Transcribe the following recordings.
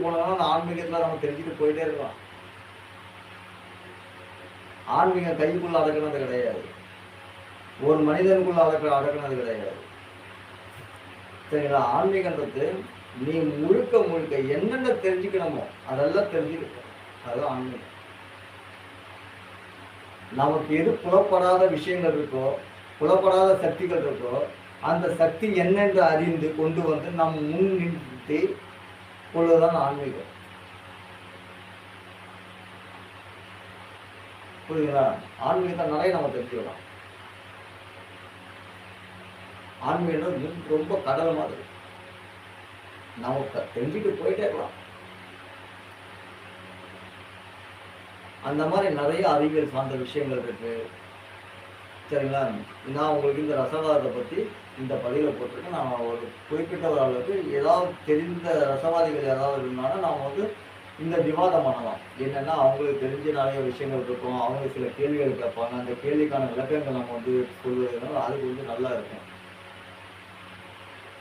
போனோம்னா அந்த ஆன்மீகத்தில் நம்ம தெரிஞ்சுட்டு போயிட்டே இருக்கலாம். ஆன்மீகம் கைக்குள்ள அடக்குனது கிடையாது, ஒரு மனிதனுக்குள்ள அடக்குனது கிடையாது. சரிங்களா? ஆன்மீகன்றது நீ முழுக்க முழுக்க என்னென்ன தெரிஞ்சுக்கணுமோ அதெல்லாம் தெரிஞ்சுக்கணும். அதுதான் ஆன்மீகம். நமக்கு எது புலப்படாத விஷயங்கள் இருக்கோ, புலப்படாத சக்திகள் இருக்கோ, அந்த சக்தி என்னென்று அறிந்து கொண்டு வந்து நம் முன் நிறுத்தி கொள்வதுதான் ஆன்மீகம். புரியுதுங்களா? ஆன்மீகத்தை நிறைய நம்ம தெரிஞ்சுக்கலாம். ஆன்மீகம் ரொம்ப கடல் மாதிரி, நம்ம தெரிஞ்சுட்டு போயிட்டே இருக்கலாம். அந்த மாதிரி நிறைய அறிவியல் சார்ந்த விஷயங்கள் இருக்கு. சரிங்களா? நான் உங்களுக்கு இந்த ரசவாதத்தை பற்றி இந்த பதிவில் போட்டிருக்கேன். நான் ஒரு குறிப்பிட்ட அளவுக்கு ஏதாவது தெரிந்த ரசவாதிகள் யாராவது இருந்தாலும் நாம் வந்து இந்த விவாதம் பண்ணலாம். என்னென்னா அவங்களுக்கு தெரிஞ்ச நிறைய விஷயங்கள் இருக்கும், அவங்க சில கேள்விகள் கேட்பாங்க, அந்த கேள்விக்கான விளக்கங்கள் நம்ம வந்து சொல்வதுனால அது வந்து நல்லா இருக்கும்.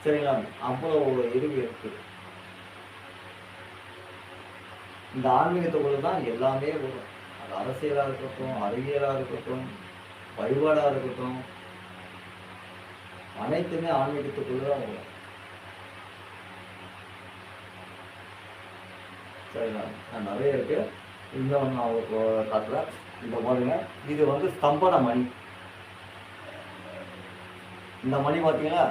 சரிங்களா? அவ்வளோ ஒரு எரிவு இருக்கு. இந்த ஆன்மீகத்துக்குள்ள தான் எல்லாமே வரும். அது அரசியலாக இருக்கட்டும், அறிவியலாக இருக்கட்டும், வழிபாடாக இருக்கட்டும், அனைத்துமே ஆன்மீகத்துக்குள்ள தான் வரும். சரிங்களா? நிறைய இருக்கு. இன்னொன்று நான் உங்களுக்கு காட்டுறேன். இந்த பாருங்க, இது வந்து ஸ்தம்பன மணி. இந்த மணி பார்த்தீங்களா?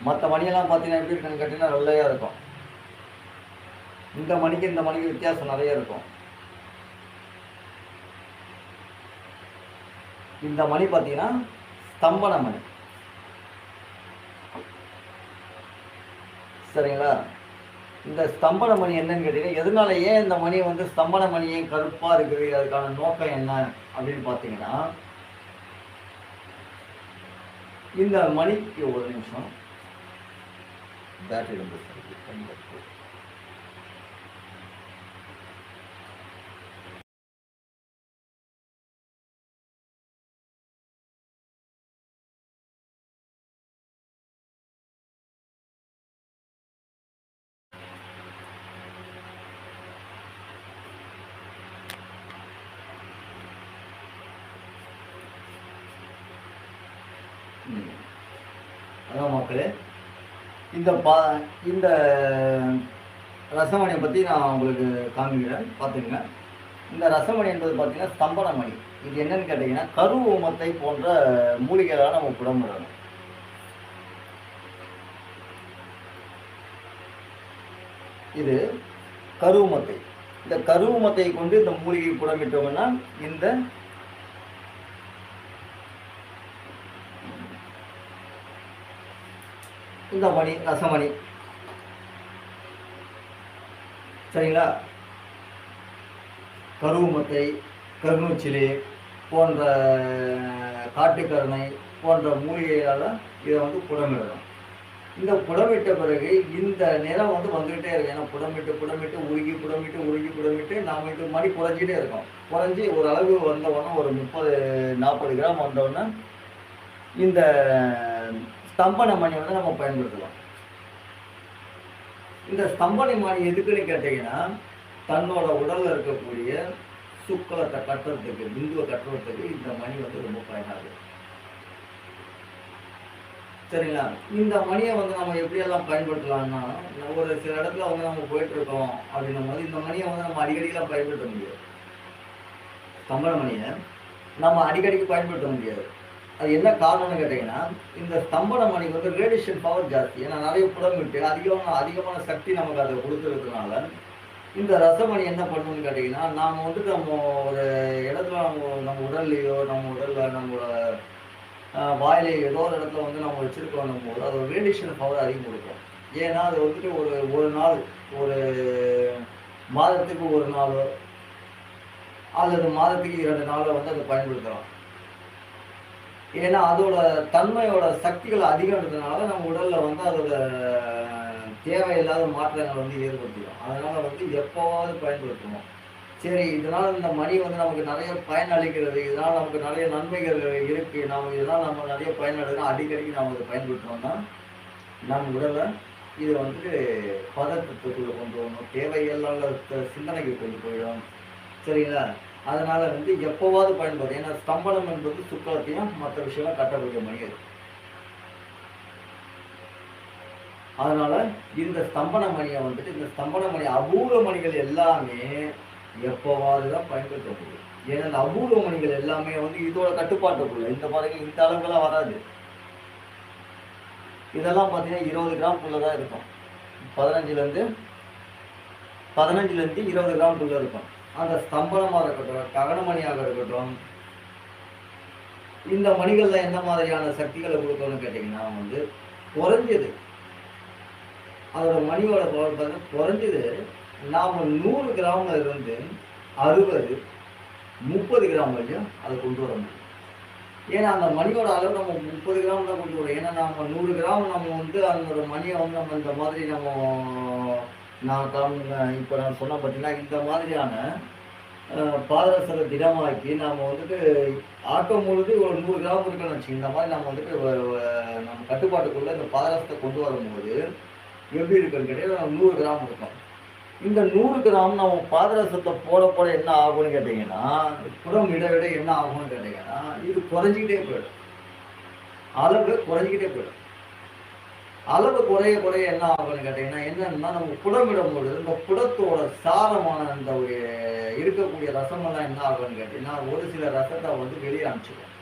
மற்ற மணியெல்லாம் பார்த்தீங்கன்னா எப்படி இருக்குன்னு கேட்டீங்கன்னா வெள்ளையாக இருக்கும். இந்த மணிக்கு இந்த மணிக்கு வித்தியாசம் நிறைய இருக்கும். இந்த மணி பார்த்தீங்கன்னா ஸ்தம்பன மணி. சரிங்களா? இந்த ஸ்தம்பன மணி என்னன்னு கேட்டீங்கன்னா, எதனால ஏன் இந்த மணி வந்து ஸ்தம்பன மணி ஏன் கருப்பா இருக்குது, அதுக்கான நோக்கம் என்ன அப்படின்னு பார்த்தீங்கன்னா, இந்த மணிக்கு ஒரு நிமிஷம் பேட்டரி வந்து அதான் மக்களே, இந்த ரசமணியை பற்றி நான் உங்களுக்கு காமிக்கிறேன், பார்த்துங்க. இந்த ரசமணி என்பது பார்த்தீங்கன்னா ஸ்தம்பன மணி. இது என்னன்னு கேட்டிங்கன்னா, கரு ஊமத்தை போன்ற மூலிகைகளால் நம்ம புடம்புறோம். இது கருவமத்தை. இந்த கருவமத்தை கொண்டு இந்த மூலிகை புடமிட்டோம்னா இந்த மணி ரசமணி. சரிங்களா? கருவமத்தை, கருணூச்சிலி போன்ற காட்டுக்கருணை போன்ற மூலிகையால் இதை வந்து புடமிடணும். இந்த புடமிட்ட பிறகு இந்த நிறம் வந்து வந்துகிட்டே இருக்கும். ஏன்னா புடமிட்டு உருகி நாம் இது மணி குறைஞ்சிட்டே இருக்கோம். குறைஞ்சி ஒரு அளவு வந்தவுடனே ஒரு 30-40 கிராம் வந்தவுடனே இந்த ஸ்தம்பன மணி வந்து நம்ம பயன்படுத்தலாம். இந்த ஸ்தம்பன மணி எதுக்குன்னு கேட்டீங்கன்னா, தன்னோட உடல்ல இருக்கக்கூடிய சுக்களத்தை கட்டுறதுக்கு, பிந்துவை கட்டுறதுக்கு இந்த மணி வந்து ரொம்ப பயனாகுது. சரிங்களா? இந்த மணியை வந்து நம்ம எப்படியெல்லாம் பயன்படுத்தலாம்னா, ஒரு சில இடத்துல வந்து நம்ம போயிட்டு இருக்கோம் அப்படின்னும் போது இந்த மணியை வந்து நம்ம அடிக்கடிக்கெல்லாம் பயன்படுத்த முடியாது. ஸ்தம்பன மணியை நம்ம அடிக்கடிக்கு பயன்படுத்த முடியாது. அது என்ன காரணம்னு கேட்டிங்கன்னா, இந்த ஸ்தம்பன மணிக்கு வந்து ரேடியேஷன் பவர் ஜாஸ்தி. ஏன்னா நிறைய புடமிட்டு அதிகமான சக்தி நமக்கு அதை கொடுத்துருக்கிறதுனால இந்த ரசமணி என்ன பண்ணணும்னு கேட்டிங்கன்னா, நாம் வந்துட்டு நம்ம ஒரு இடத்துல நம்ம உடல்லையோ நம்மளோட வாயிலையோ ஏதோ ஒரு இடத்துல வந்து நம்ம வச்சுருக்கோம் போது அது ஒரு ரேடியேஷன் பவர் அதிகம் கொடுக்கும். ஏன்னா அது வந்துட்டு ஒரு நாள், ஒரு மாதத்துக்கு ஒரு நாளோ அல்லது மாதத்துக்கு 2 நாளோ வந்து அதை பயன்படுத்தலாம். ஏன்னா அதோட தன்மையோட சக்திகள் அதிகம்ன்றதுனால நம்ம உடல்ல வந்து அதோட தேவையில்லாத மாற்றங்கள் வந்து ஏற்படுத்திடும். அதனால வந்து எப்போவாவது பயன்படுத்தணும். சரி, இதனால இந்த மணி வந்து நமக்கு நிறைய பயன் அளிக்கிறது, இதனால நமக்கு நிறைய நன்மைகள் இருக்கு, இதனால நம்ம நிறைய பயனடைகிறோம், அடிக்கடிக்கு நாம் அதை பயன்படுத்தணும்னா நம்ம உடலை இது வந்துட்டு பதட்டத்துக்குள்ள கொண்டு வரணும், தேவையில்லாத சிந்தனைக்கு கொண்டு போயிடும். சரிங்களா? அதனால வந்து எப்போவாவது பயன்படுது. ஏன்னா ஸ்தம்பனம் என்பது சுக்லத்தையும் மற்ற விஷயம்லாம் கட்டக்கூடிய மணி அது. அதனால இந்த ஸ்தம்பன மணியை வந்துட்டு, இந்த ஸ்தம்பன மணி அபூர்வ மணிகள் எல்லாமே எப்போவாது தான் பயன்படுத்த முடியும். ஏன்னா இந்த அபூர்வ மணிகள் எல்லாமே வந்து இதோட கட்டுப்பாட்டுக்குள்ள, இந்த பாருங்க இந்த அளவுக்குலாம் வராது. இதெல்லாம் பார்த்தீங்கன்னா 20 கிராம்குள்ள தான் இருக்கும். 15லேருந்து 20 கிராம்குள்ள இருக்கும். அந்த ஸ்தம்பனமாக இருக்கட்டும், ககனமணியாக இருக்கட்டும், இந்த மணிகள்ல என்ன மாதிரியான சக்திகளை கொடுக்கணும்னு கேட்டிங்கன்னா வந்து குறைஞ்சது அதோட மணியோட பவர் பார்த்தீங்கன்னா குறைஞ்சது நாம் 100 கிராம்ல இருந்து 60, 30 கிராம் வரையும் அதை கொண்டு வர முடியும். ஏன்னா அந்த மணியோட அளவு நம்ம 30 கிராம் தான் கொண்டு வரோம். ஏன்னா நம்ம 100 கிராம் நம்ம வந்து அந்த மணியை வந்து நம்ம இந்த மாதிரி இப்போ நான் சொன்ன பார்த்தீங்கன்னா இந்த மாதிரியான பாதரசத்தை திடமாக்கி நாம் வந்துட்டு ஆட்டம் பொழுது ஒரு 100 கிராம் இருக்குன்னு வச்சுக்கோங்க. இந்த மாதிரி நம்ம வந்துட்டு நம்ம கட்டுப்பாட்டுக்குள்ளே இந்த பாதரசத்தை கொண்டு வரும்போது எப்படி இருக்குன்னு கேட்டீங்கன்னா 100 கிராம் இருக்கும். இந்த 100 கிராம் நம்ம பாதரசத்தை போட என்ன ஆகும்னு கேட்டிங்கன்னா, புறம் விட என்ன ஆகும்னு கேட்டிங்கன்னா, இது குறைஞ்சிக்கிட்டே போயிடும். அளவு குறைஞ்சிக்கிட்டே போயிடும். அளவு குறைய என்ன ஆகும்னு கேட்டிங்கன்னா, என்னன்னா நம்ம புடமிடும் பொழுது இந்த புடத்தோட சாரமான இந்த இருக்கக்கூடிய ரசமெல்லாம் என்ன ஆகும்னு கேட்டிங்கன்னா, ஒரு சில ரசத்தை வந்து வெளியே அனுப்பிச்சிடும்.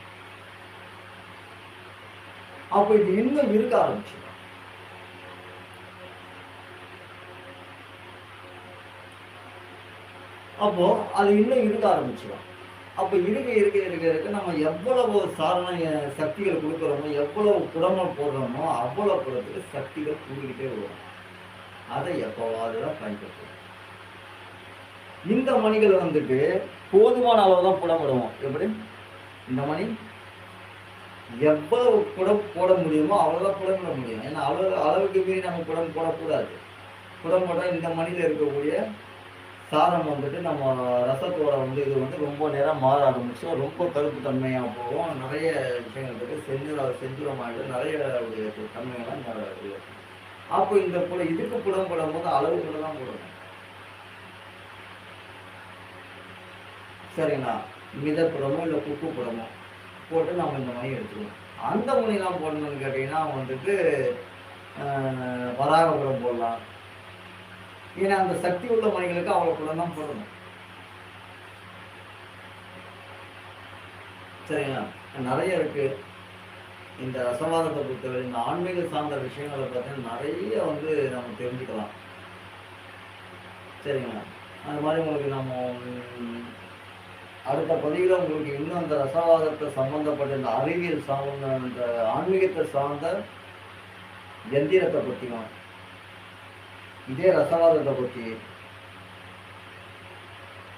அப்போ இது இன்னும் இருக்க ஆரம்பிச்சிடும். அப்போ அது இன்னும் இருக்க ஆரம்பிச்சிடும். அப்போ இருக்க நம்ம எவ்வளவு சாரண சக்திகள் கொடுக்குறோமோ, எவ்வளவு புடமை போடுறோமோ அவ்வளவு புறத்துக்கு சக்திகள் கூடிக்கிட்டே வரும். அதை எப்போவாது தான் பயன்படுத்துவோம். இந்த மணிகள் வந்துட்டு போதுமான அளவு தான் புடமிடுவோம். எப்படி இந்த மணி எவ்வளவு புடம் போட முடியுமோ அவ்வளோதான் புடமிட முடியும். ஏன்னா அளவுக்கு மீறி நம்ம புடம் போடக்கூடாது. புடம் போட்டால் இந்த மணியில் இருக்கக்கூடிய சாதம் வந்துட்டு நம்ம ரசத்தோட வந்து இது வந்து ரொம்ப நேரம் மாற ஆரம்பிச்சோம், ரொம்ப கருப்பு தன்மையாக போகும். நிறைய விஷயங்கள் இருக்குது, செஞ்சுரமாகிடும், நிறைய தன்மைகள்லாம் இருக்குது. அப்போ இந்த இதுக்கு புடம் போடும்போது அளவுக்குள்ள தான் போடணும். சரிங்களா? மிதப்புடமோ இல்லை குக்கு புடமோ போட்டு நம்ம இந்த மணி எடுத்துக்கணும். அந்த மணிலாம் போடணும்னு கேட்டிங்கன்னா வந்துட்டு வராகபுரம் போடலாம். ஏன்னா அந்த சக்தி உள்ள மணிகளுக்கு அவ்வளோ புடம் தான் போடணும். சரிங்களா? நிறைய இருக்கு. இந்த ரசவாதத்தை பொறுத்தவரை இந்த ஆன்மீக சார்ந்த விஷயங்களை பார்த்தீங்கன்னா நிறைய வந்து நம்ம தெரிஞ்சுக்கலாம். சரிங்களா? அது மாதிரி உங்களுக்கு நம்ம அடுத்த பதிவில் உங்களுக்கு இன்னும் அந்த ரசவாதத்தை சம்பந்தப்பட்ட இந்த அறிவியல் சார்ந்த இந்த ஆன்மீகத்தை சார்ந்த எந்திரத்தை பற்றியும் இதே ரசவாதத்தை பற்றி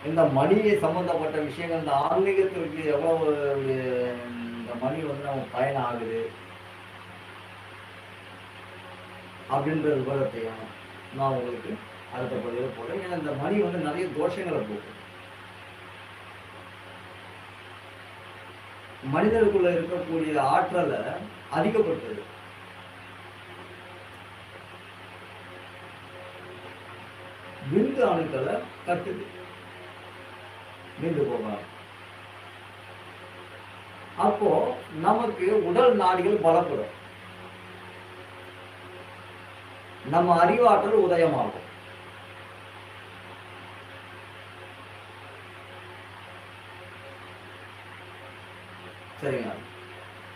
இந்த மணியை சம்பந்தப்பட்ட விஷயங்கள் இந்த ஆன்மீகத்திற்கு எவ்வளவு இந்த மணி வந்து நம்ம பயன் ஆகுது அப்படின்றது விவரத்தையும் நான் உங்களுக்கு அடுத்த பதிவில் போடுறேன். ஏன்னா இந்த மணி வந்து நிறைய தோஷங்களை போகும். மனிதருக்குள்ள இருக்கக்கூடிய ஆற்றலை அதிகப்படுத்துது. விந்து அணுக்களை கட்டுது, விந்து போகலாம். அப்போ நமக்கு உடல் நாடிகள் பலப்படும், நம்ம அறிவாற்றல் உதயமாகும். சரிங்களா?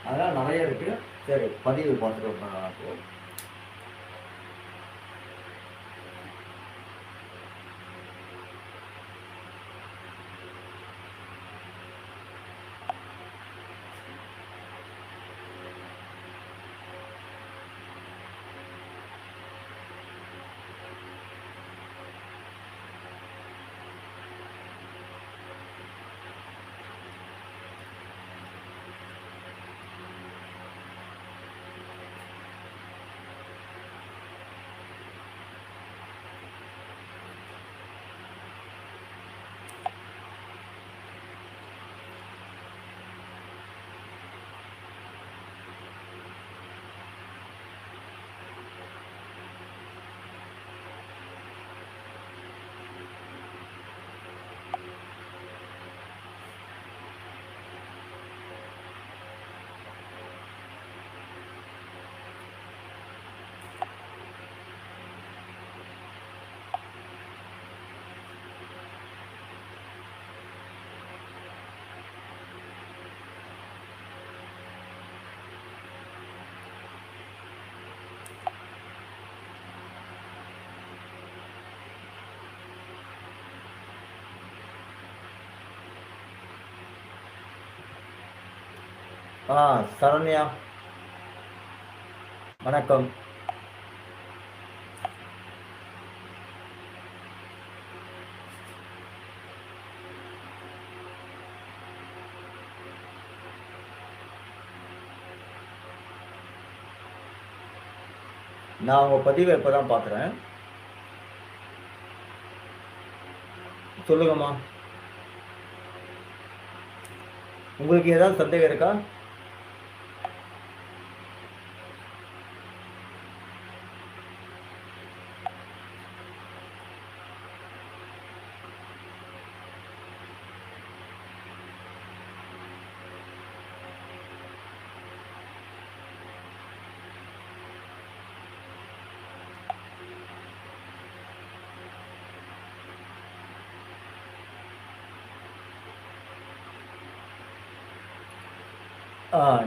அதெல்லாம் நிறைய இருக்கு. சரி, பதிவு பார்த்துட்டு சரண்யா வணக்கம். நான் உங்கள் பதிவை இப்போ தான் பார்க்குறேன். சொல்லுங்கம்மா, உங்களுக்கு ஏதாவது சந்தேகம் இருக்கா?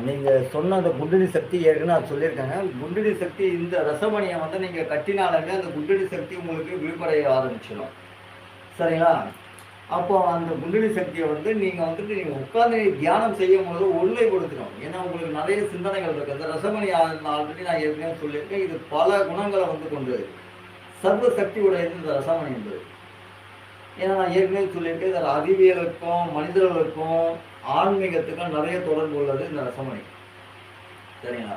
நீங்கள் சொன்ன அந்த குண்டலி சக்தி ஏற்கனவே நான் சொல்லியிருக்கேங்க. குண்டலி சக்தி இந்த ரசமணியை வந்து நீங்கள் கட்டினாலுமே அந்த குண்டலி சக்தி உங்களுக்கு விழிப்படைய ஆரம்பிச்சிடும். சரிங்களா? அப்போ அந்த குண்டலி சக்தியை வந்து நீங்கள் வந்துட்டு நீங்கள் உட்காந்து தியானம் செய்யும் போது ஒருமைப்படுத்தணும். ஏன்னா உங்களுக்கு நிறைய சிந்தனைகள் இருக்குது. அந்த ரசமணி ஆல்ரெடி நான் ஏற்கனவே சொல்லியிருக்கேன். இது பல குணங்களை வந்து கொண்டு சர்வ சக்தி உடையது இந்த ரசமணி என்பது. ஏன்னா நான் ஏற்கனவே சொல்லியிருக்கேன், இதில் அறிவியலுக்கும் மனிதர்களுக்கும் ஆன்மீகத்துக்கும் நிறைய தொடர்பு உள்ளது இந்த ரசமணி. சரிங்களா?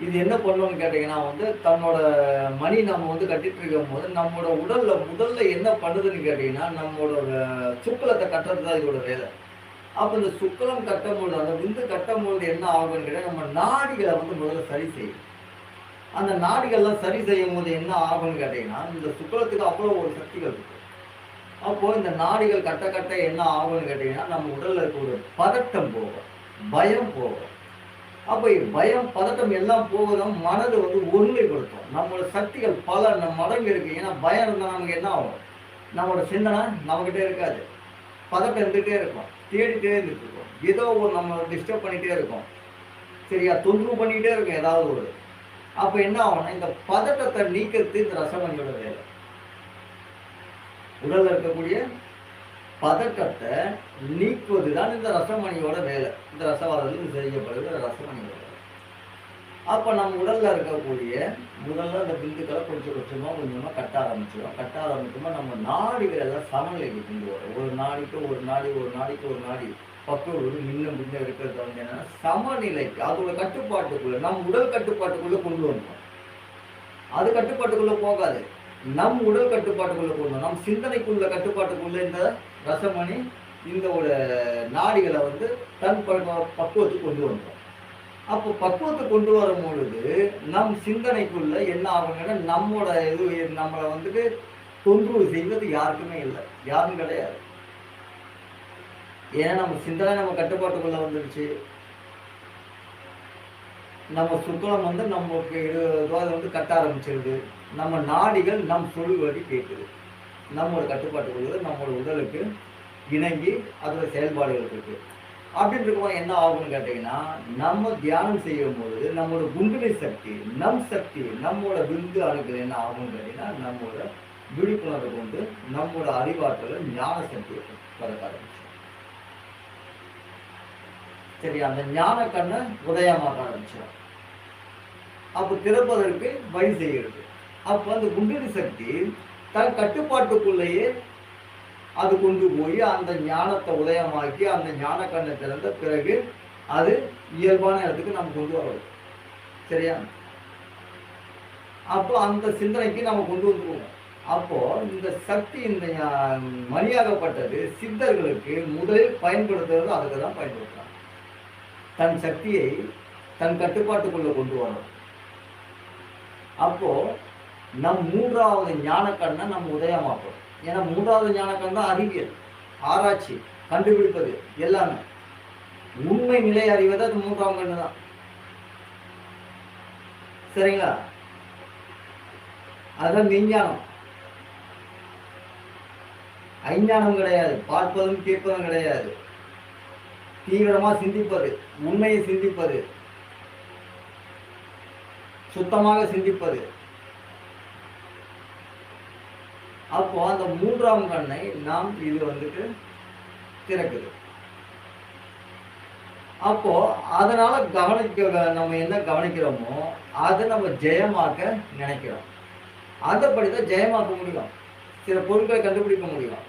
இது என்ன பண்ணணும்னு கேட்டீங்கன்னா வந்து தன்னோட மணி நம்ம வந்து கட்டிட்டு இருக்கும் போது நம்மளோட உடல்ல முதல்ல என்ன பண்ணுதுன்னு கேட்டீங்கன்னா நம்மளோட சுக்கலத்தை கட்டுறது தான் இதோட வேலை. அப்போ இந்த சுக்கலம் கட்டும்போது அந்த விந்து கட்டும்போது என்ன ஆகும்னு கேட்டால் நம்ம நாடிகளை வந்து முதல்ல சரி செய்யும். அந்த நாடிகள்லாம் சரி செய்யும் போது என்ன ஆகும்னு கேட்டீங்கன்னா இந்த சுக்கலத்துக்கு அவ்வளோ ஒரு சக்திகள் இருக்கு. அப்போ இந்த நாடிகள் கட்ட கட்ட என்ன ஆகும்னு கேட்டீங்கன்னா நம்ம உடல்ல இருக்க ஒரு பதட்டம் போகும், பயம் போகும். அப்போ பயம் பதட்டம் எல்லாம் போகுதும் மனது வந்து ஒருமைப்படுத்தும். நம்மளோட சக்திகள் பல மடங்கு இருக்கு. ஏன்னா பயம் இருந்தால் நமக்கு என்ன ஆகும்? நம்மளோட சிந்தனை நம்மகிட்ட இருக்காது, பதட்டம் இருந்துகிட்டே இருக்கும், தேடிட்டே இருந்துட்டு இருக்கும், ஏதோ ஒரு நம்ம டிஸ்டர்ப் பண்ணிகிட்டே இருக்கும். சரியா? தொந்தரவு பண்ணிக்கிட்டே இருக்கும் ஏதாவது ஒரு. அப்போ என்ன ஆகும்னா இந்த பதட்டத்தை நீக்கிறது இந்த ரசமணியோட வேலை. உடல்ல இருக்கக்கூடிய பதட்டத்தை நீக்குவதுதான் இந்த ரசமணியோட வேலை. இந்த ரசவாதத்தில் செய்யப்படுகிற ரசமணியோட வேலை. அப்போ நம்ம உடல்ல இருக்கக்கூடிய முதல்ல அந்த பிந்துக்களை கொஞ்சம் கொஞ்சமாக கட்ட ஆரம்பிச்சிடும். கட்ட ஆரம்பிச்சோமா நம்ம நாடிகள் எல்லாம் சமநிலைக்கு கொண்டு வரும். ஒரு நாடிக்கு ஒரு நாடி பக்குவது முன்ன இருக்கிறது வந்து என்னன்னா சமநிலைக்கு, அதோட கட்டுப்பாட்டுக்குள்ள நம்ம உடல் கட்டுப்பாட்டுக்குள்ள கொண்டு வரணும். அது கட்டுப்பாட்டுக்குள்ள போகாது, நம் உடல் கட்டுப்பாட்டுக்குள்ள போடணும். நம் சிந்தனைக்குள்ள கட்டுப்பாட்டுக்குள்ள இந்த ரசமணி இந்த ஒரு நாடிகளை வந்து தன் பக்குவத்துக்கு கொண்டு வந்துடும். அப்போ பக்குவத்தை கொண்டு வரும் பொழுது நம் சிந்தனைக்குள்ள என்ன ஆகுங்கன்னா நம்மளோட இது நம்மளை வந்துட்டு தொந்தரவு செய்வது யாருக்குமே இல்லை, யாரும் கிடையாது. ஏன்னா நம்ம சிந்தனை நம்ம கட்டுப்பாட்டுக்குள்ள வந்துடுச்சு. நம்ம சுத்தம் வந்து நமக்கு வந்து கட்ட ஆரம்பிச்சிருது. நம்ம நாடிகள் நம் சொல்லுபடி கேட்குது. நம்மளோட கட்டுப்பாட்டுக்குள்ள நம்மளோட உடலுக்கு இணங்கி அதோட செயல்பாடுகள் இருக்கு. அப்படின்னு இருக்கும்போது என்ன ஆகும்னு கேட்டீங்கன்னா நம்ம தியானம் செய்யும் போது நம்மளோட குண்டலி சக்தி, நம்மளோட விந்து அணுக்கள் என்ன ஆகும்னு கேட்டீங்கன்னா நம்மளோட விழிப்புணர்வை கொண்டு நம்மளோட அறிவாற்றல ஞான சக்தியை பறக்க ஆரம்பிச்சு. சரி, அந்த ஞான கண்ணை உதயமாக ஆரம்பிச்சிடும். அப்போ திறப்பதற்கு வழி செய்கிறது. அப்போ அந்த குண்டலி சக்தி தன் கட்டுப்பாட்டுக்குள்ளேயே அது கொண்டு போய் அந்த ஞானத்தை உதயமாக்கி அந்த ஞான கண்ணை திறந்த பிறகு அது இயல்பான இடத்துக்கு நம்ம கொண்டு வரோம். சரியா? அப்போ அந்த சிந்தனைக்கு நம்ம கொண்டு வந்துருவோம். அப்போ இந்த சக்தி இந்த மணியாகப்பட்டது சித்தர்களுக்கு முதலில் பயன்படுத்துறது அதுக்கு தான் பயன்படுத்துறாங்க. தன் சக்தியை தன் கட்டுப்பாட்டுக்குள்ள கொண்டு வரணும். அப்போ நம் மூன்றாவது ஞானக்கண்ணை நம்ம உதயமாக்கும். ஏன்னா மூன்றாவது ஞானக்கண் தான் அறிவியல், ஆராய்ச்சி, கண்டுபிடிப்பது எல்லாமே. உண்மை நிலை அறிவது அது மூன்றாம் கண்ணு தான். சரிங்களா? அதுதான் விஞ்ஞானம். அஞ்ஞானம் கிடையாது, பார்ப்பதும் கேட்பதும் கிடையாது. தீவிரமா சிந்திப்பது, உண்மையை சிந்திப்பது, சுத்தமாக சிந்திப்பது. அப்போ அந்த மூன்றாம் கண்ணை நாம் இது வந்துட்டு திறக்குது. அப்போ அதனால நம்ம என்ன கவனிக்கிறோமோ அதை நம்ம ஜெயமாக்க நினைக்கிறோம். அதைப்படிதான் ஜெயமாக்க முடியும். சில பொருட்களை கண்டுபிடிக்க முடியும்.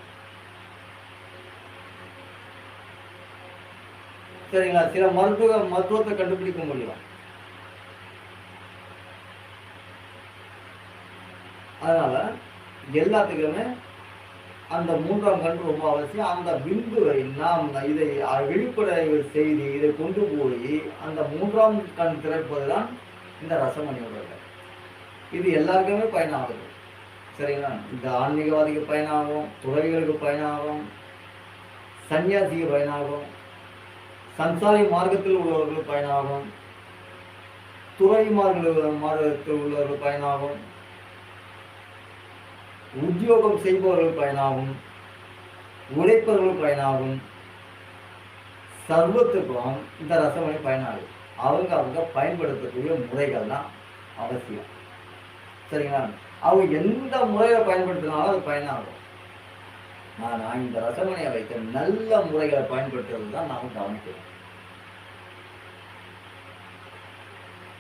சரிங்களா? சில மருத்துவத்தை கண்டுபிடிக்க முடியும். அதனால எல்லாத்துக்குமே அந்த மூன்றாம் கண் ரொம்ப அவசியம். அந்த பிந்துவை நாம் இதை வெளிப்படை செய்தி இதை கொண்டு போய் அந்த மூன்றாம் கண் திறப்பதுதான் இந்த ரசமணியோட. இது எல்லாருக்குமே பயனாகுது. சரிங்களா? இந்த ஆன்மீகவாதிக்கு பயனாகும், துறவிகளுக்கு பயனாகும், சன்னியாசிக்கு பயனாகும், சம்சாரி மார்க்கத்தில் உள்ளவர்களுக்கு பயனாகும், துறவி மார்க்கத்தில் உள்ளவர்கள் பயனாகும், உத்தியோகம் செய்பவர்கள் பயனாகும், உழைப்பவர்கள் பயனாகும். சர்வத்துக்கும் இந்த ரசமணி பயனாகும். அவங்க பயன்படுத்தக்கூடிய முறைகள் தான் அவசியம். சரிங்களா? அவங்க எந்த முறையை பயன்படுத்தினாலும் அது பயனாகும். ஆனால் இந்த ரசமணியை வைத்த நல்ல முறைகளை பயன்படுத்துறது தான் நாம் கவனிக்கணும்.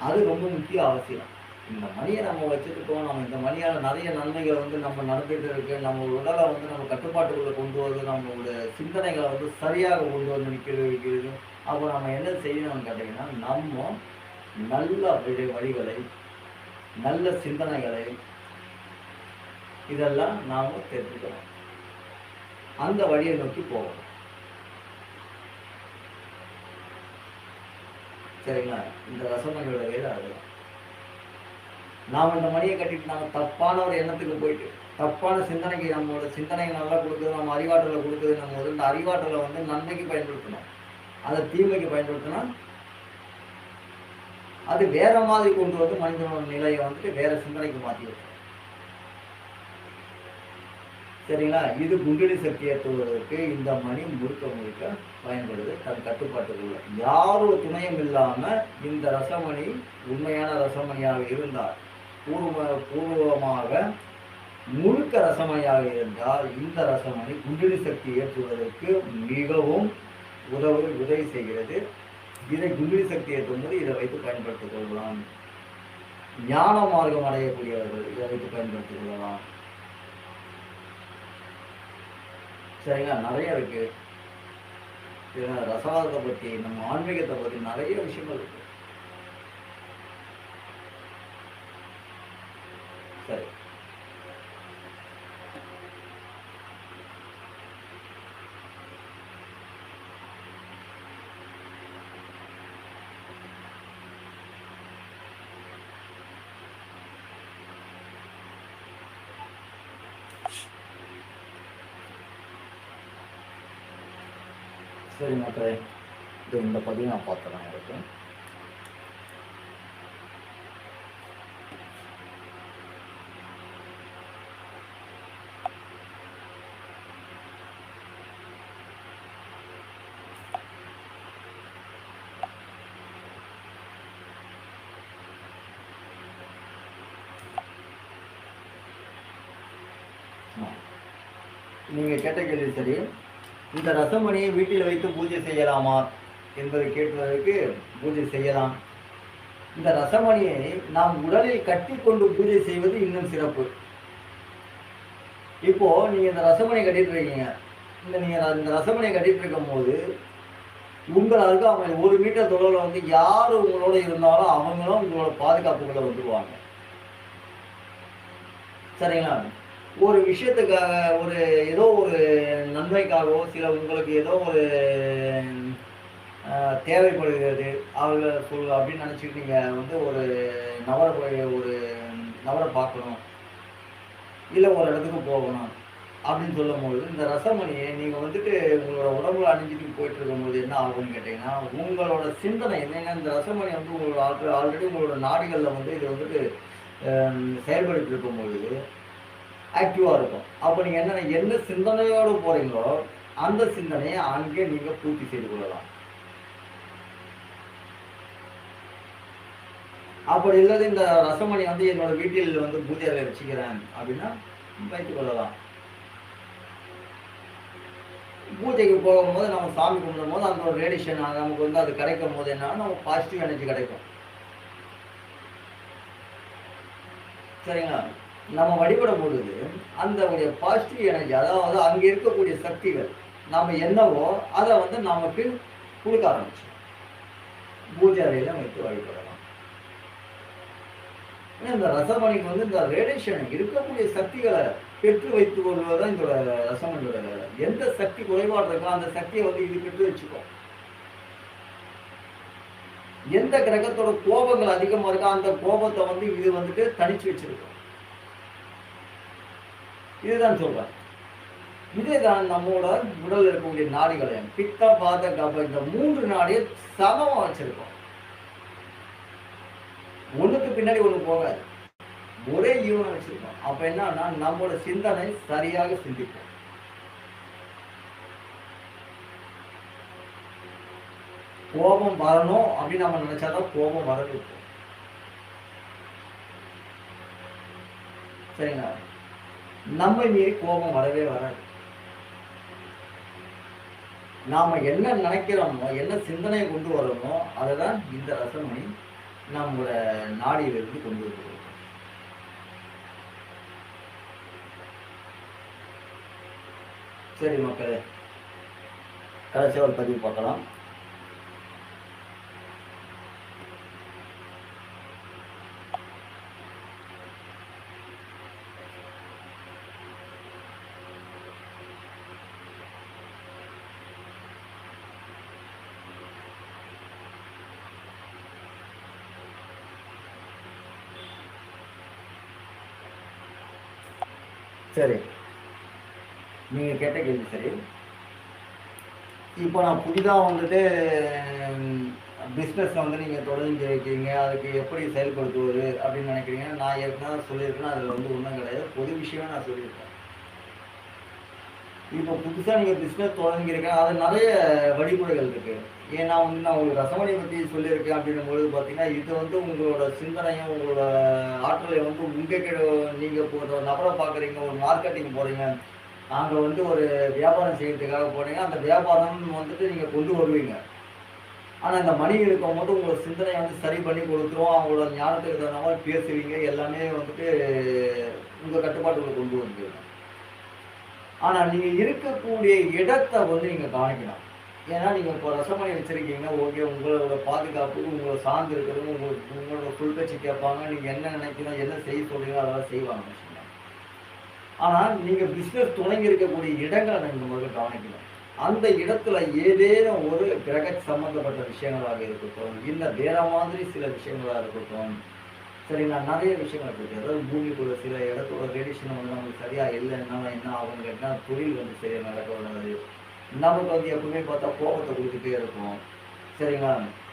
அது ரொம்ப முக்கிய அவசியம். இந்த மணியை நம்ம வச்சுருக்கோம். நம்ம இந்த மணியால் நிறைய நன்மைகள் நம்ம நடந்துகிட்டு இருக்கு. நம்ம உடலை நம்ம கட்டுப்பாட்டுக்குள்ளே கொண்டு வருது. நம்மளோட சிந்தனைகளை சரியாக கொண்டு வந்து வைக்கிறது. அப்போ நம்ம என்ன செய்யணும்னு கேட்டிங்கன்னா, நம்ம நல்ல வழிகளை, நல்ல சிந்தனைகளை இதெல்லாம் நாம் தெரிஞ்சுக்கணும். அந்த வழியை நோக்கி போகணும். சரிங்களா? இந்த ரசமணியோட வேலை அதுதான். நாம் இந்த மணியை கட்டிட்டு நாம் தப்பான ஒரு எண்ணத்துக்கு போயிட்டு தப்பான சிந்தனைக்கு நம்மளோட சிந்தனைகள் நல்லா கொடுக்குது, நம்ம அறிவாற்றலை கொடுக்குது. நம்ம இந்த அறிவாற்றலை நன்மைக்கு பயன்படுத்தணும். அதை தீமைக்கு பயன்படுத்தினா அது வேற மாதிரி கொண்டு வந்து மனிதனோட நிலையை வேற சிந்தனைக்கு மாற்றி வரும். சரிங்களா? இது குண்டலி சக்தி ஏற்றுவதற்கு இந்த மணி முழுக்க பயன்படுது. தன் கட்டுப்பாட்டுக்குள்ள யாரோட துணையும் இல்லாம இந்த ரசமணி உண்மையான ரசமணியாக இருந்தால், பூர்வமாக முழுக்க ரசமணியாக இருந்தால் இந்த ரசமணி குண்டலி சக்தி ஏற்றுவதற்கு மிகவும் உதவி செய்கிறது. இதை குண்டலி சக்தி ஏற்றும்போது இதை வைத்து பயன்படுத்திக் கொள்ளலாம். ஞான மார்க்கம் அடையக்கூடியவர்கள் இதை வைத்து பயன்படுத்திக் கொள்ளலாம். சரிங்களா? நிறைய இருக்கு. ரசவாதத்தை பற்றி, நம்ம ஆன்மீகத்தை பற்றி நிறைய விஷயங்கள் இருக்கு. சரி, சரி மக்களே, இந்த பதிவு நான் பார்த்துறேன். இருக்கு நீங்கள் கேட்ட கேள்வி சரி. இந்த ரசமணியை வீட்டில் வைத்து பூஜை செய்யலாமா என்பதை கேட்பதற்கு பூஜை செய்யலாம். இந்த ரசமணியை நாம் உடலில் கட்டி கொண்டு பூஜை செய்வது இன்னும் சிறப்பு. இப்போ நீங்க இந்த ரசமணி கட்டிட்டு இருக்கீங்க. இந்த ரசமணியை கட்டிட்டு இருக்கும் போது உங்களுக்கு அவங்க 1 மீட்டர் தொலைவில் யார் உங்களோட இருந்தாலும் அவங்களும் உங்களோட பாதுகாப்புக்குள்ள வந்துடுவாங்க. சரிங்களா? ஒரு விஷயத்துக்காக, ஏதோ ஒரு நன்மைக்காகவோ, சில உங்களுக்கு ஏதோ ஒரு தேவைப்படுகிறது அவர்கள் அப்படின்னு நினச்சிட்டு நீங்கள் ஒரு நபரை பார்க்கணும், இல்லை ஒரு இடத்துக்கு போகணும் அப்படின்னு சொல்லும்போது இந்த ரசமணியை நீங்கள் உங்களோட உடம்புல அணிஞ்சிட்டு போயிட்டு இருக்கும்போது என்ன ஆகும்னு கேட்டிங்கன்னா, உங்களோட சிந்தனை என்னென்னா, இந்த ரசமணி உங்களோட ஆல்ரெடி உங்களோட நாடுகளில் இது செயல்பட்டு இருக்கும்போது ஆக்டிவாக இருக்கும். அப்போ நீங்கள் என்ன சிந்தனையோடு போகிறீங்களோ அந்த சிந்தனையை அங்கே நீங்கள் பூர்த்தி செய்து கொள்ளலாம். அப்படி இல்லாத இந்த ரசமணி என்னோட வீட்டில் பூஜையில் வச்சுக்கிறேன் அப்படின்னா வைத்துக் கொள்ளலாம். பூஜைக்கு போகும்போது நம்ம சாமி கும்பிடும்போது அந்த ஒரு ரேடியேஷன் நமக்கு வந்து அது கிடைக்கும் போது என்னன்னா நம்ம பாசிட்டிவ் எனர்ஜி கிடைக்கும். சரிங்களா? நம்ம வழிபடும் பொழுது அந்த பாசிட்டிவ் எனர்ஜி, அதாவது அங்கே இருக்கக்கூடிய சக்திகள் நாம் என்னவோ அதை வந்து நமக்கு கொடுக்க ஆரம்பிச்சோம். பூஜை அறையில் வைத்து வழிபடலாம். இந்த ரசமணிக்கு வந்து இந்த ரேடியேஷன் இருக்கக்கூடிய சக்திகளை பெற்று வைத்துக் கொள்வதுதான் இந்த ரசமணியோட வேலை. எந்த சக்தி குறைபாடு இருக்கோ அந்த சக்தியை வந்து இது பெற்று வச்சுக்கும். எந்த கிரகத்தோட கோபங்கள் அதிகமா இருக்கோ அந்த கோபத்தை வந்து இது வந்துட்டு தனிச்சு வச்சிருக்கும். இதுதான் சொல்றேன். இதேதான் நம்மோட உடல் இருக்கக்கூடிய நாடிகளை பித்த பாத கப இந்த 3 நாடியை சமமா வச்சிருக்கோம். ஒண்ணுக்கு பின்னாடி ஒண்ணு போகாது, ஒரே ஈவனா வச்சிருக்கோம். அப்ப என்னன்னா நம்மளோட சிந்தனை சரியாக சிந்திக்கும். கோபம் வரணும் அப்படின்னு நம்ம நினைச்சாதான் கோபம் வரது. சரிங்களா? நம்மை மீறி கோபம் வரவே வராது. நாம என்ன நினைக்கிறோமோ, என்ன சிந்தனையை கொண்டு வரோமோ அதைதான் இந்த ரசமணி நம்மளோட நாடியிலிருந்து கொண்டு வருகிறது. சரி மக்களே, கடைசியாக ஒரு பதிவு பார்க்கலாம். சரி, நீங்கள் கேட்ட கேள்வி சரி. இப்போ நான் புதிதாக வந்துட்டு பிஸ்னஸ் வந்து நீங்கள் தொடர்ந்து வைக்கிறீங்க, அதுக்கு எப்படி செயல்படுத்துவது அப்படின்னு நினைக்கிறீங்க. நான் ஏற்கனவே சொல்லியிருக்கேன், அதில் வந்து ஒன்றும் கிடையாது, பொது விஷயம் நான் சொல்லியிருக்கேன். இப்போ புதுசாக நீங்கள் பிஸ்னஸ் தொடங்கியிருக்கேன், அது நிறைய வழிமுறைகள் இருக்குது. ஏன்னா வந்து நான் உங்களுக்கு ரசமணியை பற்றி சொல்லியிருக்கேன் அப்படின்னும்பொழுது பார்த்தீங்கன்னா, இது வந்து உங்களோட சிந்தனையும் உங்களோட ஆற்றலை வந்து நீங்கள் இப்போ ஒரு நபரை பார்க்குறீங்க, ஒரு மார்க்கெட்டிங் போகிறீங்க, அங்கே வந்து ஒரு வியாபாரம் செய்யறதுக்காக போனீங்க, அந்த வியாபாரம் வந்துட்டு நீங்கள் கொண்டு வருவீங்க. ஆனால் இந்த மணி இருக்கும் போது உங்களோட சிந்தனையை வந்து சரி பண்ணி கொடுத்துரும், அவங்களோட ஞானத்துக்கு தகுந்த மாதிரி பேசுவீங்க, எல்லாமே வந்துட்டு உங்கள் கட்டுப்பாட்டுக்குள்ள கொண்டு வந்துடுவீங்க. ஆனால் நீங்கள் இருக்கக்கூடிய இடத்தை வந்து நீங்கள் கவனிக்கணும். ஏன்னா நீங்கள் இப்போ ரசமணி வச்சுருக்கீங்க, ஓகே, உங்களோட பாதுகாப்புக்கு உங்களை சார்ந்து இருக்கிறவங்க உங்களோட ஃபுல் பேச்சு கேட்பாங்க, நீங்கள் என்ன நினைக்கணும், என்ன செய்ய சொல்றீங்களோ அதெல்லாம் செய்வாங்க. ஆனால் நீங்கள் பிஸ்னஸ் தொடங்கி இருக்கக்கூடிய இடங்களை நீங்கள் முதல்ல கவனிக்கணும். அந்த இடத்துல ஏதேனும் ஒரு கிரக சம்பந்தப்பட்ட விஷயங்களாக இருக்கட்டும், இல்லை வேற மாதிரி சில விஷயங்களாக இருக்கட்டும், சரிங்களா, நிறைய விஷயங்கள் இருக்குது. அதாவது பூமிக்குள்ள சில இடத்தோட ரேடியேஷன் வந்து நமக்கு சரியாக இல்லைன்னா என்ன ஆகும்னு கேட்டால் தொழில் வந்து சரியாக நடக்க வராது. நமக்கு வந்து எப்பவுமே பார்த்தா கோபத்தை கொடுத்துட்டே இருக்கும். சரிங்களா,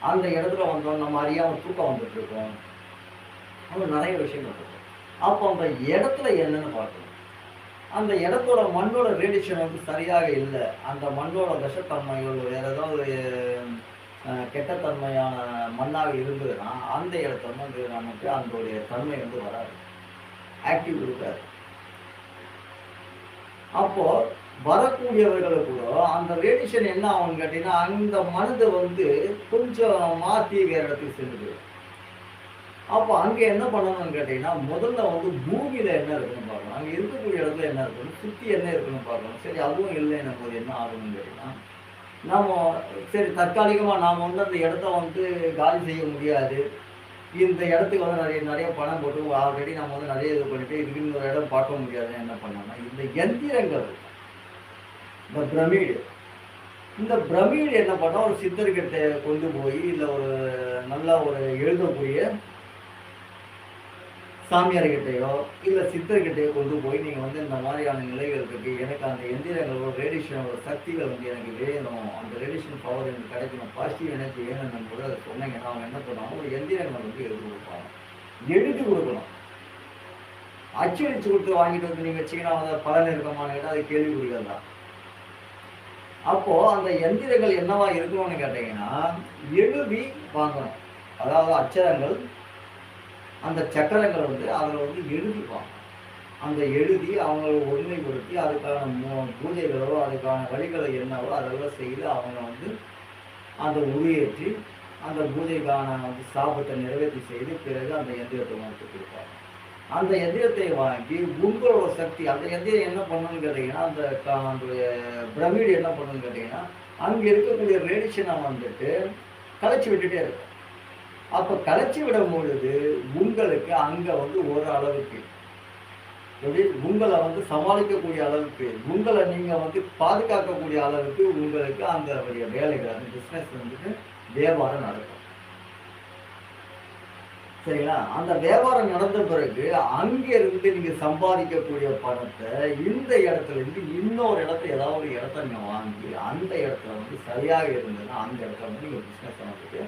அந்த இடத்துல வந்தோம் நம்ம அறியாமல் தூக்கம் வந்துட்டு இருக்கோம். அது நிறைய விஷயங்கள் இருக்கும். அப்போ அந்த இடத்துல என்னன்னு பார்க்கணும். அந்த இடத்தோட மண்ணோட ரேடியேஷன் வந்து சரியாக இல்லை, அந்த மண்ணோட விஷத்தன்மைகள் வேற ஏதாவது கெட்டத்தன்மையான மண்ணாக இருந்ததுன்னா அந்த இடத்துல வந்து நமக்கு அதோடைய தன்மை வந்து வராது, ஆக்டிவ் இருக்காது. அப்போ வரக்கூடியவர்களுக்கு கூட அந்த ரேடியேஷன் என்ன ஆகும்னு கேட்டீங்கன்னா, அந்த மனதை வந்து கொஞ்சம் மாற்றி வேற இடத்துக்கு செல்லுது. அப்போ அங்கே என்ன பண்ணணும்னு கேட்டீங்கன்னா, முதல்ல வந்து பூமியில என்ன இருக்குன்னு பார்க்கணும், அங்கே இருக்கக்கூடிய இடத்துல என்ன இருக்கணும், சுற்றி என்ன இருக்குன்னு பார்க்கணும். சரி, அதுவும் இல்லைன்னும் போது என்ன ஆகணும்னு கேட்டீங்கன்னா, நம்ம சரி தற்காலிகமாக நாம் வந்து அந்த இடத்த வந்து காலி செய்ய முடியாது, இந்த இடத்துக்கு வந்து நிறைய நிறைய பணம் போட்டு ஆல்ரெடி நம்ம வந்து நிறைய இது பண்ணிட்டு இதுக்கு இன்னொரு இடம் பார்க்க முடியாதுன்னு என்ன பண்ணோம்னா, இந்த எந்திரங்கள், இந்த பிரமிடு, இந்த பிரமிடு என்ன பண்ணால் ஒரு சித்தர்கிட்ட கொண்டு போய் இல்லை ஒரு நல்லா ஒரு எழுதக்கூடிய சாமியார்கிட்டையோ இல்லை சித்தர்கிட்டையோ கொண்டு போய் நீங்கள் வந்து இந்த மாதிரியான நிலைகள் இருக்குது, எனக்கு அந்த எந்திரங்களோட ரேடியேஷனோட சக்திகள் வந்து எனக்கு வேணும், அந்த ரேடியேஷன் பவர் எனக்கு கிடைக்கணும், பாசிட்டிவ் எனர்ஜி வேணும்னு கூட அதை சொன்னீங்கன்னா அவங்க என்ன பண்ணுவாங்க, ஒரு எந்திரங்கள் வந்து எழுதி கொடுப்பாங்க. எழுதி கொடுக்கணும், அச்சடிச்சு கொடுத்து வாங்கிட்டு வந்து நீங்கள் வச்சிங்கன்னா அதை பலன் இருக்கமான்னு கேட்டால் அது கேள்விக்குறிகள் தான். அப்போது அந்த எந்திரங்கள் என்னவா இருக்கணும்னு கேட்டிங்கன்னா, எழுதி வாங்கணும். அதாவது அச்சரங்கள், அந்த சக்கரங்கள் வந்து அதில் வந்து எழுதிப்பாங்க. அந்த எழுதி அவங்களை ஒருமைப்படுத்தி அதுக்கான பூஜைகளோ அதுக்கான வழிகளை என்னவோ அதெல்லாம் செய்து அவங்க வந்து அந்த உருவேற்றி அந்த பூஜைக்கான வந்து சாபத்தை நிறைவேற்றி செய்து பிறகு அந்த எந்திரத்தை வாங்கி கொடுப்பாங்க. அந்த எந்திரத்தை வாங்கி உங்களோட சக்தி அந்த எந்திரம் என்ன பண்ணணும்னு கேட்டிங்கன்னா அந்த பிரமிடு என்ன பண்ணணும்னு கேட்டிங்கன்னா அங்கே இருக்கக்கூடிய ரேடிஷனை வந்துட்டு கலைச்சி விட்டுட்டே இருக்கும். அப்போ கலைச்சி விடும் பொழுது உங்களுக்கு அங்கே வந்து ஒரு அளவுக்கு எப்படி உங்களை வந்து சமாளிக்கக்கூடிய அளவுக்கு உங்களை நீங்கள் வந்து பாதுகாக்கக்கூடிய அளவுக்கு உங்களுக்கு அந்த வேலைகள் அந்த பிஸ்னஸ் வந்துட்டு வியாபாரம் நடக்கும். சரிங்களா? அந்த வியாபாரம் நடந்த பிறகு அங்கிருந்து நீங்க சம்பாதிக்கக்கூடிய பணத்தை இந்த இடத்துல இருந்து இன்னொரு இடத்துல ஏதாவது ஒரு இடத்த நீங்க வாங்கி அந்த இடத்துல வந்து சரியாக இருந்ததுன்னா அந்த இடத்துல வந்து நீங்க பிஸ்னஸ் வந்துட்டு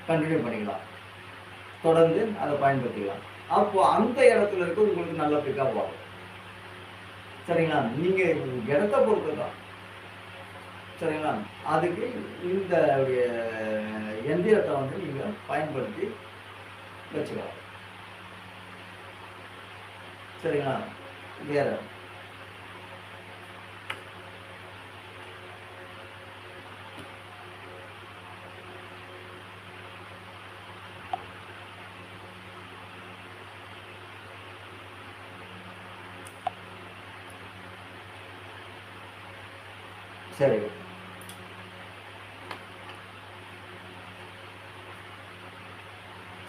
கண்டினியூ பண்ணிக்கலாம், தொடர்ந்து அதை பயன்படுத்திக்கலாம். அப்போ அந்த இடத்துல இருக்க உங்களுக்கு நல்ல பிக்கப் ஆகும். சரிங்களா? நீங்க இடத்த பொறுத்து தான். சரிங்களா? அதுக்கு இந்த எந்திரத்தை வந்து நீங்க பயன்படுத்தி வச்சுக்கலாம். சரிங்களா? வேற சரி,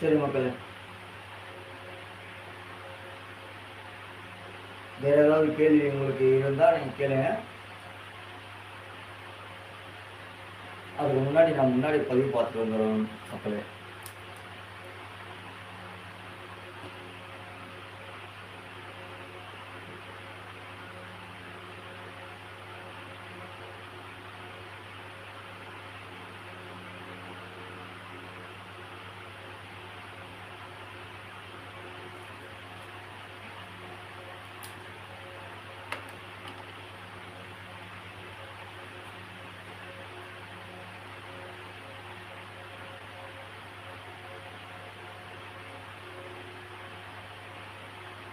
சரி மக்களே, வேற ஏதாவது கேள்வி உங்களுக்கு இருந்தா நீங்க கேளுங்க. அதுக்கு முன்னாடி நான் முன்னாடி பதிவு பார்த்துட்டு வந்துடுறோம் மக்களே.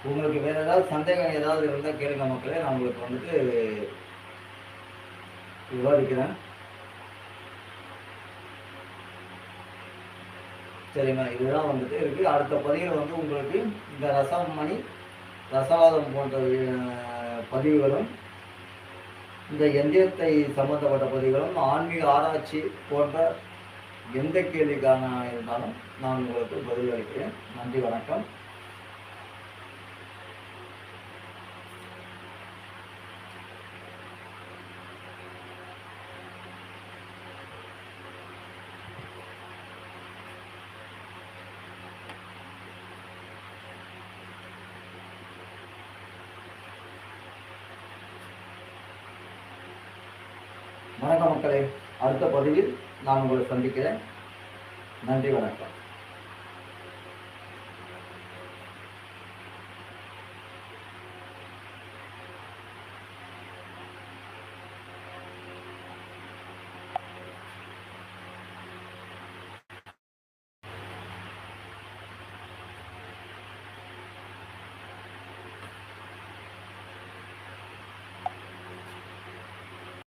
உங்களுக்கு வேற ஏதாவது சந்தேகம் ஏதாவது இருந்தால் கேளுங்க மக்களே, நான் உங்களுக்கு வந்துட்டு விவாதிக்கிறேன். சரிங்களா? இதுதான் வந்துட்டு இருக்கு. அடுத்த பதிவில் வந்து உங்களுக்கு இந்த ரசமணி ரசவாதம் போன்ற பதிவுகளும் இந்த எந்திரத்தை சம்பந்தப்பட்ட பதிவுகளும் ஆன்மீக ஆராய்ச்சி போன்ற எந்த கேள்விக்கான இருந்தாலும் நான் உங்களுக்கு பதில் அளிக்கிறேன். நன்றி, வணக்கம். வணக்கம் மக்களே, அடுத்த பதிவில் நான் உங்களை சந்திக்கிறேன். நன்றி, வணக்கம்.